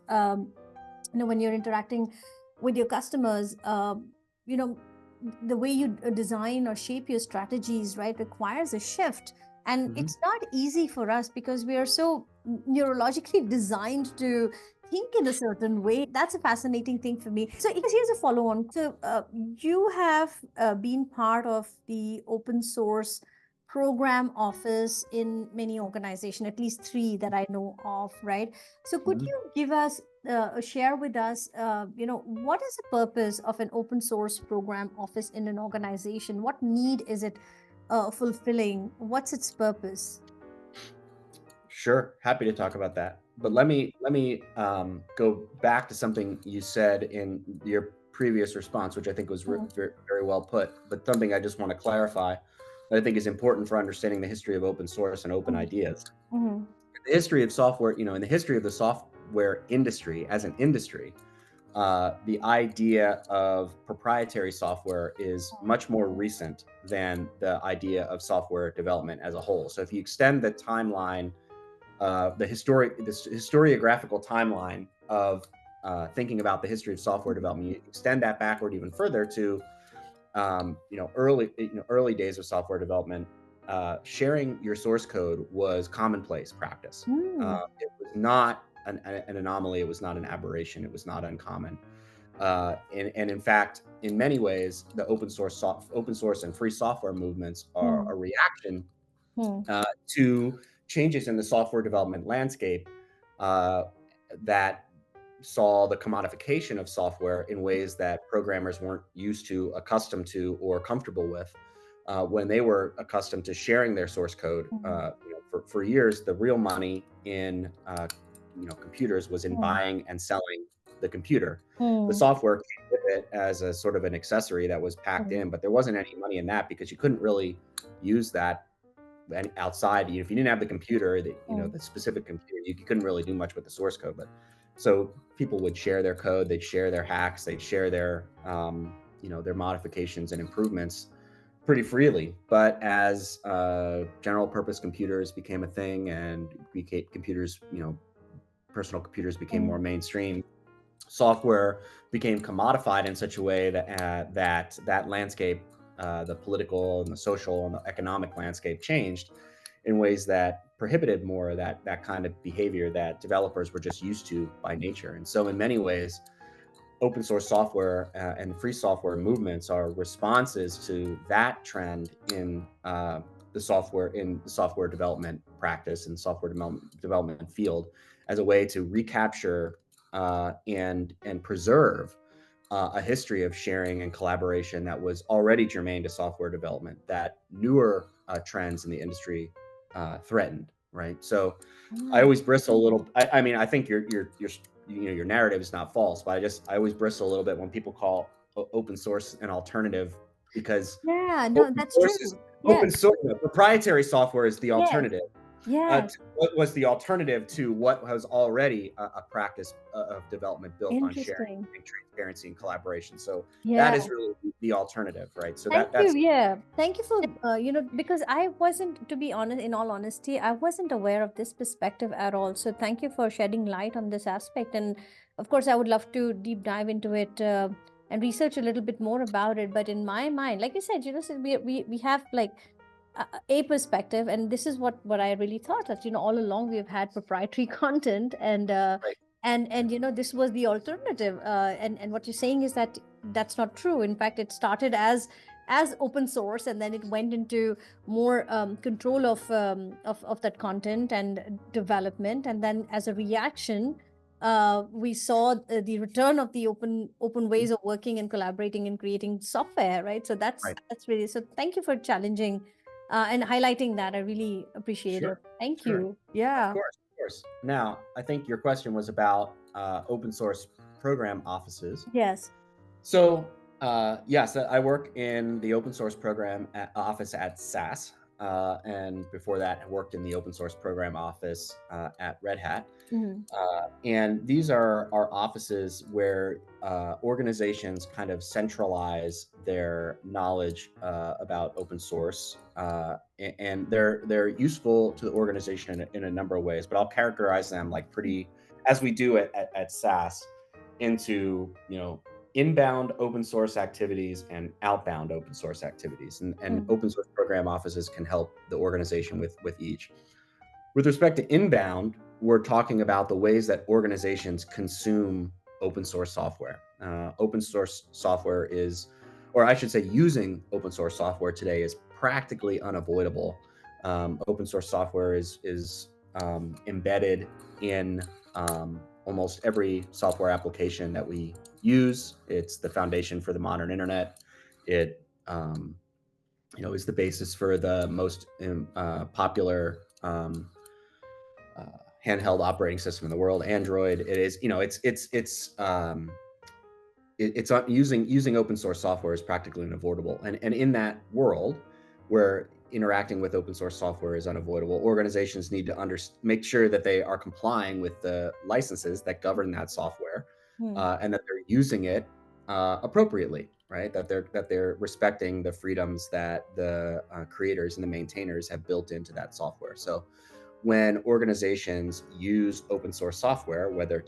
when you're interacting with your customers, the way you design or shape your strategies, right, requires a shift. And it's not easy for us because we are so neurologically designed to think in a certain way. That's a fascinating thing for me. So here's a follow on. So you have been part of the open source program office in many organizations, at least three that I know of, right? So could Mhm. you give us, share with us, what is the purpose of an open source program office in an organization? What need is it fulfilling? What's its purpose? Sure, happy to talk about that. But Mm, let me go back to something you said in your previous response, which I think was mm, very, very well put. But something I just want to clarify that I think is important for understanding the history of open source and open mm, ideas. mm, The history of software, in the history of the software industry as an industry, the idea of proprietary software is much more recent than the idea of software development as a whole. So if you extend the timeline, this historiographical timeline of thinking about the history of software mm, development, you extend that backward even further to early days of software development. Sharing your source code was commonplace practice. mm, It was not an anomaly. It was not an aberration. It was not uncommon. And in fact, in many ways, the open source and free software movements are mm, a reaction mm, to changes in the software development landscape uh, that saw the commodification of software in ways that programmers weren't used to, accustomed to, or comfortable with. When they were accustomed to sharing their source code, mm, for years, the real money in computers was in mm, buying and selling the computer. The mm, software came with it as a sort of an accessory that was packed mm, in, but there wasn't any money in that because you couldn't really use that outside. If you didn't have the computer, mm, the specific computer, you couldn't really do much with the source code. But so people would share their code, they'd share their hacks, they'd share their modifications and improvements pretty freely. But as general purpose computers became a thing and computers, personal computers became mm, more mainstream, software became commodified in such a way that landscape, the political and the social and the economic landscape, changed in ways that prohibited more of that kind of behavior that developers were just used to by nature. And so, in many ways, open source software and free software movements are responses to that trend in the software development practice and software development field as a way to recapture and preserve a history of sharing and collaboration that was already germane to software development that newer trends in the industry threatened. Right. So I mm. always bristle a little. I mean, I think your narrative is not false, but I always bristle a little bit when people call open source an alternative because Yeah, no, open that's source is true. Yes, proprietary software is the yes, alternative. yes. To what was the alternative to what was already a practice of development built on sharing Interesting. and transparency and collaboration. So that Yeah. is really the alternative, right? So Thank you. that's Yeah. Thank you for, because I wasn't, to be honest, in all honesty, I wasn't aware of this perspective at all. So thank you for shedding light on this aspect. And of course, I would love to deep dive into it and research a little bit more about it. But in my mind, like you said, so we have like a perspective, and this is what I really thought that, all along we've had proprietary content, right, and this was the alternative. And what you're saying is that that's not true. In fact, it started as open source, and then it went into more control of that content and development, and then as a reaction, we saw the return of the open ways of working and collaborating and creating software, right? So that's right. that's really, so thank you for challenging and highlighting that. I really appreciate Sure, it. Thank sure. you. Yeah. Of course. Now, I think your question was about open source program offices. Yes. So, yes, I work in the open source program office at SAS. And before that, I worked in the open source program office at Red Hat. Hmm. And these are our offices where organizations kind of centralize their knowledge about open source, and they're useful to the organization in a number of ways. But I'll characterize them like pretty, as we do at SAS, into inbound open source activities and outbound open source activities, and Mm, open source program offices can help the organization with each. With respect to inbound, we're talking about the ways that organizations consume open source software. Open source software is, or I should say, using open source software today is practically unavoidable. Open source software is embedded in almost every software application that we use. It's the foundation for the modern internet. It is the basis for the most popular handheld operating system in the world, Android. It is, using open source software is practically unavoidable. And in that world where interacting with open source software is unavoidable, organizations need to make sure that they are complying with the licenses that govern that software, and that they're using it appropriately, right? That they're respecting the freedoms that the creators and the maintainers have built into that software. So when organizations use open source software, whether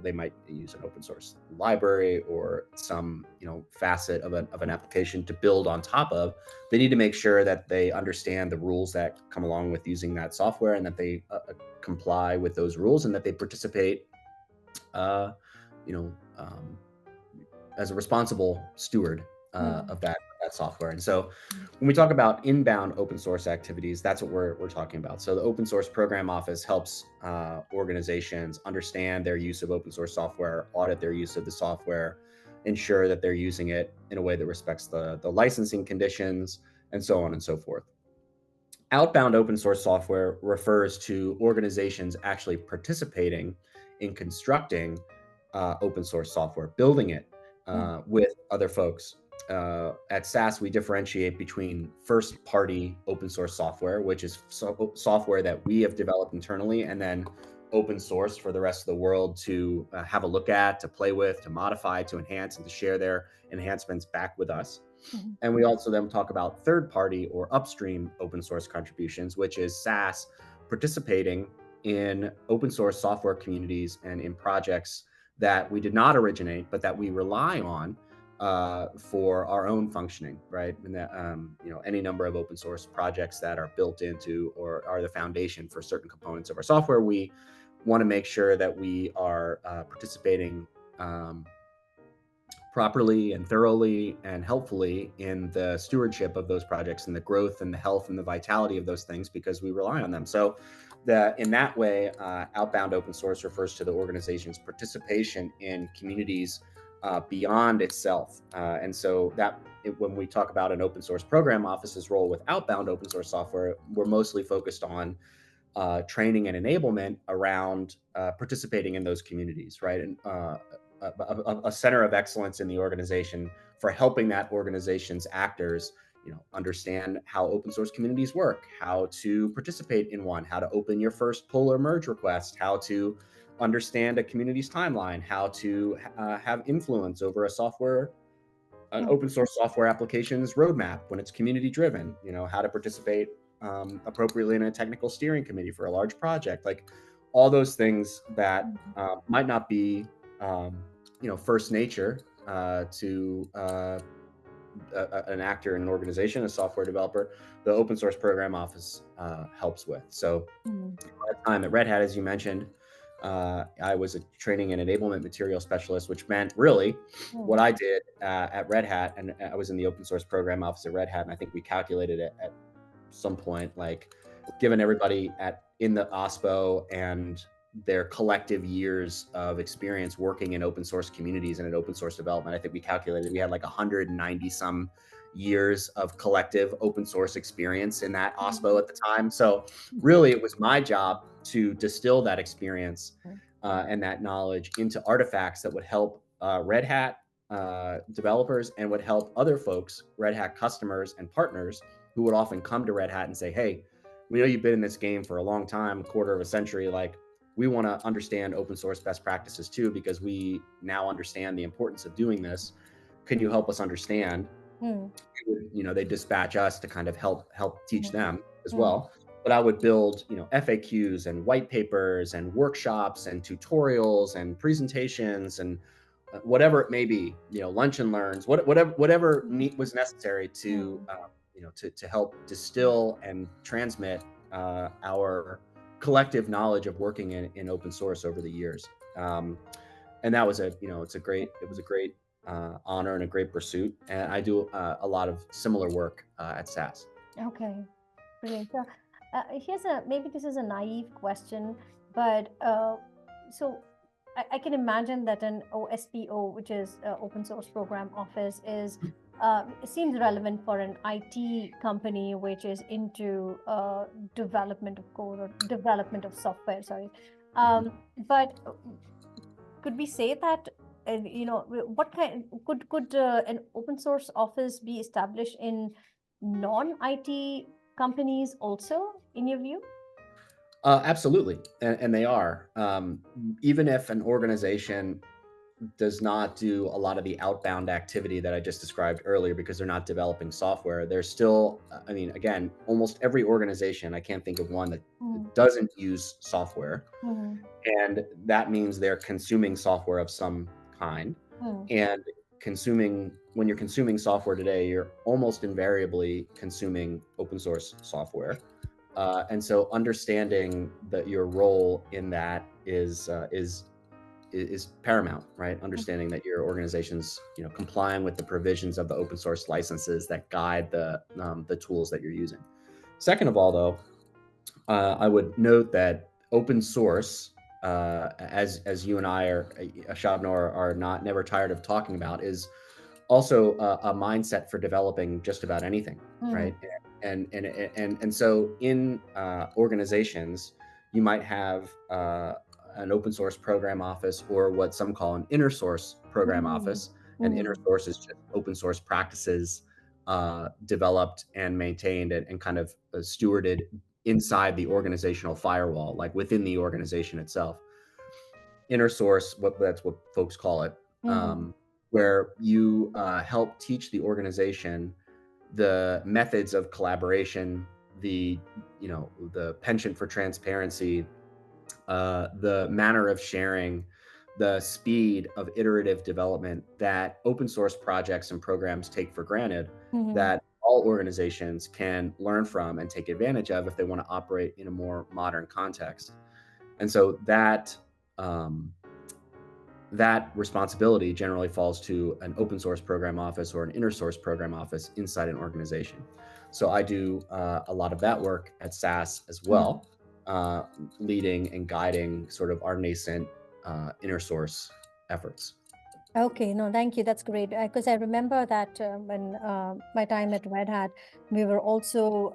they might use an open source library or some facet of an application to build on top of, they need to make sure that they understand the rules that come along with using that software, and that they comply with those rules, and that they participate as a responsible steward of that software. And so when we talk about inbound open source activities, that's what we're talking about. So the Open Source Program Office helps organizations understand their use of open source software, audit their use of the software, ensure that they're using it in a way that respects the licensing conditions, and so on and so forth. Outbound open source software refers to organizations actually participating in constructing open source software, building it with other folks. At SAS, we differentiate between first-party open source software, which is software that we have developed internally, and then open source for the rest of the world to have a look at, to play with, to modify, to enhance, and to share their enhancements back with us. And we also then talk about third-party or upstream open source contributions, which is SAS participating in open source software communities and in projects that we did not originate, but that we rely on for our own functioning, right? And that any number of open source projects that are built into or are the foundation for certain components of our software, we want to make sure that we are participating properly and thoroughly and helpfully in the stewardship of those projects and the growth and the health and the vitality of those things, because we rely on them. So in that way, outbound open source refers to the organization's participation in communities beyond itself. And so when we talk about an open source program office's role with outbound open source software, we're mostly focused on training and enablement around participating in those communities, right? And a center of excellence in the organization for helping that organization's actors understand how open source communities work, how to participate in one, how to open your first pull or merge request, how to understand a community's timeline, how to have influence over an open source software application's roadmap when it's community driven, how to participate appropriately in a technical steering committee for a large project, like all those things that might not be first nature to an actor in an organization, a software developer, the Open Source Program Office helps with. So at the time at Red Hat, as you mentioned, I was a training and enablement material specialist, which meant really what I did at Red Hat, and I was in the Open Source Program Office at Red Hat, and I think we calculated it at some point, like given everybody in the OSPO and their collective years of experience working in open source communities and in open source development, I think we calculated we had like 190 some years of collective open source experience in that OSPO at the time. So really it was my job to distill that experience and that knowledge into artifacts that would help Red Hat developers and would help other folks, Red Hat customers and partners, who would often come to Red Hat and say, hey, we know you've been in this game for a long time, a quarter of a century, like we want to understand open source best practices too, because we now understand the importance of doing this. Can you help us understand? They dispatch us to kind of help teach them as well. But I would build, FAQs and white papers and workshops and tutorials and presentations and whatever it may be, lunch and learns, whatever was necessary to, to help distill and transmit our collective knowledge of working in open source over the years. And that was it was a great honor and a great pursuit. And I do a lot of similar work at SAS. Okay, brilliant. So here's a maybe this is a naive question, but so I can imagine that an OSPO, which is Open Source Program Office, is it seems relevant for an IT company which is into development of code or development of software. Sorry, Mhm. but could we say that what kind could an open source office be established in non-IT companies also, in your view? Absolutely, and they are. Even if an organization does not do a lot of the outbound activity that I just described earlier because they're not developing software, there's still, I mean, again, almost every organization, I can't think of one that Mm-hmm. doesn't use software. Mm-hmm. And that means they're consuming software of some kind. And when you're consuming software today, you're almost invariably consuming open source software. And so understanding that your role in that is paramount, right? Understanding that your organization's complying with the provisions of the open source licenses that guide the tools that you're using. Second of all, though, I would note that open source, as you and I are, Shabnor, are not never tired of talking about, is also a mindset for developing just about anything, Mm-hmm. right? And so in organizations, you might have an open source program office, or what some call an inner source program Mm-hmm. office. And inner Mm-hmm. source is just open source practices developed and maintained and kind of stewarded inside the organizational firewall, like within the organization itself. Inner source, that's what folks call it, Mm-hmm. where you help teach the organization the methods of collaboration, the the penchant for transparency, the manner of sharing, the speed of iterative development that open source projects and programs take for granted, Mm-hmm. that all organizations can learn from and take advantage of if they want to operate in a more modern context. And so um, that responsibility generally falls to an open source program office or an inner source program office inside an organization. So I do a lot of that work at SAS as Mm-hmm. well, uh, leading and guiding sort of our nascent inner source efforts. Okay, no, thank you. That's great. Because I remember that when my time at Red Hat, we were also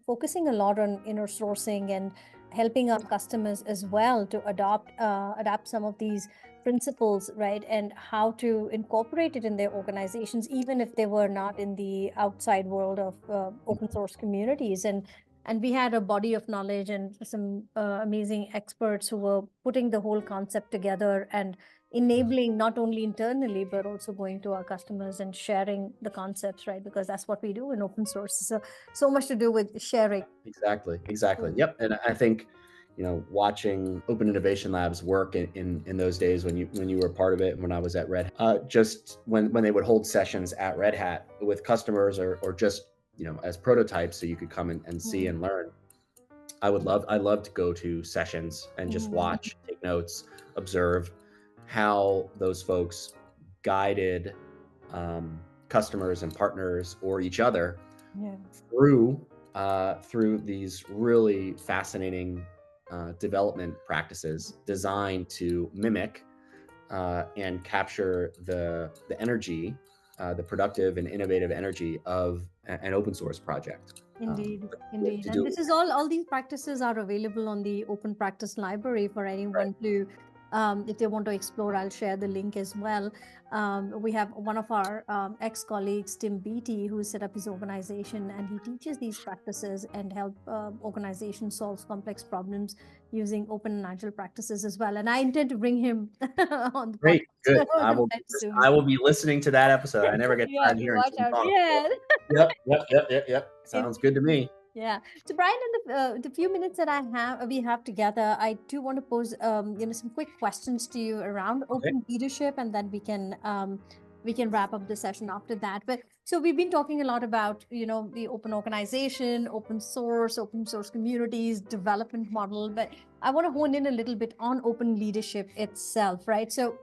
focusing a lot on inner sourcing and helping our customers as well to adapt some of these principles, right? And how to incorporate it in their organizations, even if they were not in the outside world of open source communities. And we had a body of knowledge and some amazing experts who were putting the whole concept together and enabling not only internally but also going to our customers and sharing the concepts, right? Because that's what we do in open source. So much to do with sharing. Exactly. Yep. And I think, watching Open Innovation Labs work in those days when you were part of it, and when I was at Red Hat, just when they would hold sessions at Red Hat with customers, or just as prototypes, so you could come and see Mm-hmm. and learn. I love to go to sessions and just watch, take notes, observe how those folks guided customers and partners, or each other, Yeah. through these really fascinating development practices designed to mimic and capture the energy, the productive and innovative energy of an open source project. Indeed, To, indeed. to And do this is all these practices are available on the Open Practice Library for right. anyone to, if they want to explore, I'll share the link as well. We have one of our ex-colleagues, Tim Beatty, who set up his organization, and he teaches these practices and help organizations solve complex problems using open and agile practices as well. And I intend to bring him on the Great, podcast good. sometime soon. I will be listening to that episode. I never get You tired have of to hearing watch Tim out. talk. So, Yeah. yep. Sounds good to me. Yeah. So Brian, in the few minutes that we have together, I do want to pose some quick questions to you around Okay. open leadership, and then we can wrap up the session after that. But so we've been talking a lot about the open organization, open source communities, development model. But I want to hone in a little bit on open leadership itself, right? So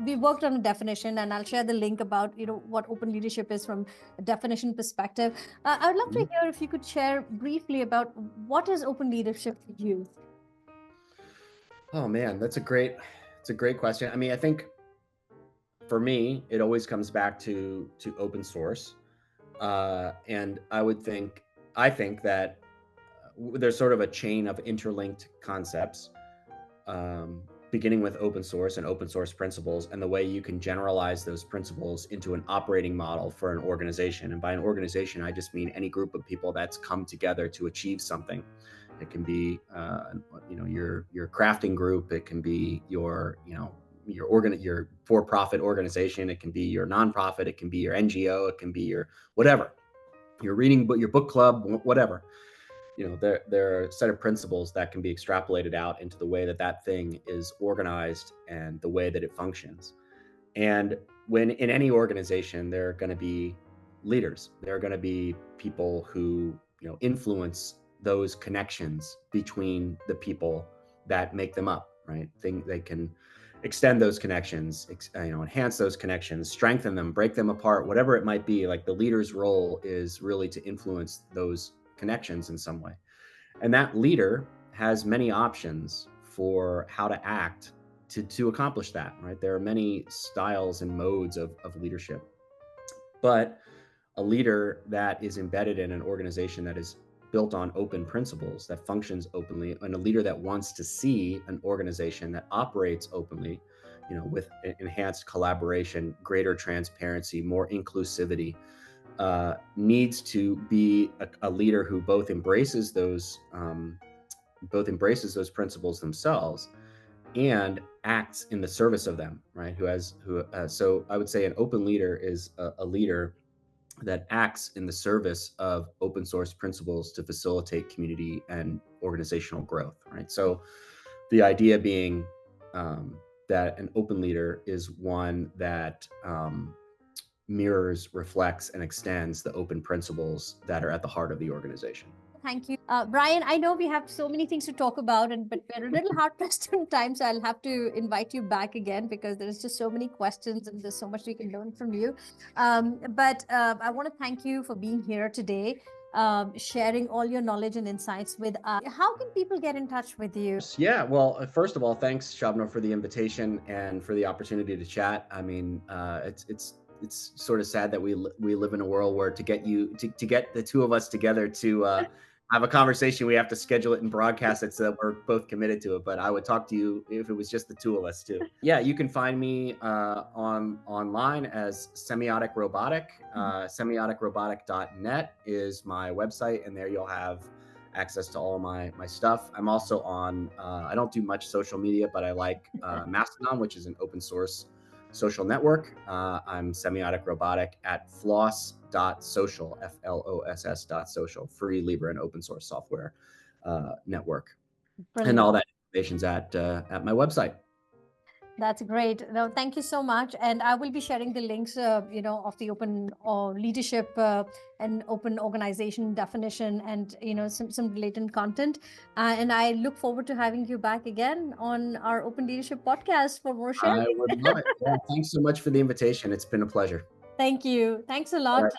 we worked on a definition, and I'll share the link about what open leadership is from a definition perspective. I would love to Mhm. hear if you could share briefly about what is open leadership for you. Oh man, it's a great question. I mean, I think for me, it always comes back to open source, and I think that there's sort of a chain of interlinked concepts, beginning with open source and open source principles, and the way you can generalize those principles into an operating model for an organization. And by an organization, I just mean any group of people that's come together to achieve something. It can be, your crafting group. It can be your for-profit organization. It can be your nonprofit. It can be your NGO. It can be your whatever, your reading, but your book club, whatever. There are a set of principles that can be extrapolated out into the way that that thing is organized and the way that it functions. And when in any organization, there are going to be leaders. There are going to be people who influence those connections between the people that make them up. Right? They can extend those connections, enhance those connections, strengthen them, break them apart, whatever it might be. Like the leader's role is really to influence those connections in some way. And that leader has many options for how to act to accomplish that, right? There are many styles and modes of leadership. But a leader that is embedded in an organization that is built on open principles, that functions openly, and a leader that wants to see an organization that operates openly, with enhanced collaboration, greater transparency, more inclusivity, needs to be a leader who both embraces those principles themselves and acts in the service of them. Right? So I would say an open leader is a leader that acts in the service of open source principles to facilitate community and organizational growth. Right? So the idea being, that an open leader is one that mirrors, reflects, and extends the open principles that are at the heart of the organization. Thank you. Bryan, I know we have so many things to talk about, but we're a little hard pressed on time, so I'll have to invite you back again because there's just so many questions and there's so much we can learn from you. But I want to thank you for being here today, sharing all your knowledge and insights with us. How can people get in touch with you? Yeah, well, first of all, thanks, Shabno, for the invitation and for the opportunity to chat. I mean, it's sort of sad that we live in a world where to get the two of us together to have a conversation, we have to schedule it and broadcast it so that we're both committed to it. But I would talk to you if it was just the two of us too. Yeah, you can find me online as Semiotic Robotic. Semioticrobotic.net is my website, and there you'll have access to all my stuff. I'm also on, I don't do much social media, but I like Mastodon, which is an open source social network. I'm Semiotic Robotic at floss.social, FLOSS.social, free Libre and open source software network. Brilliant. And all that information's at my website. That's great. No, thank you so much. And I will be sharing the links, of the open leadership and open organization definition and, some related content. And I look forward to having you back again on our Open Leadership podcast for more sharing. I would love it. Yeah, thanks so much for the invitation. It's been a pleasure. Thank you. Thanks a All lot. right.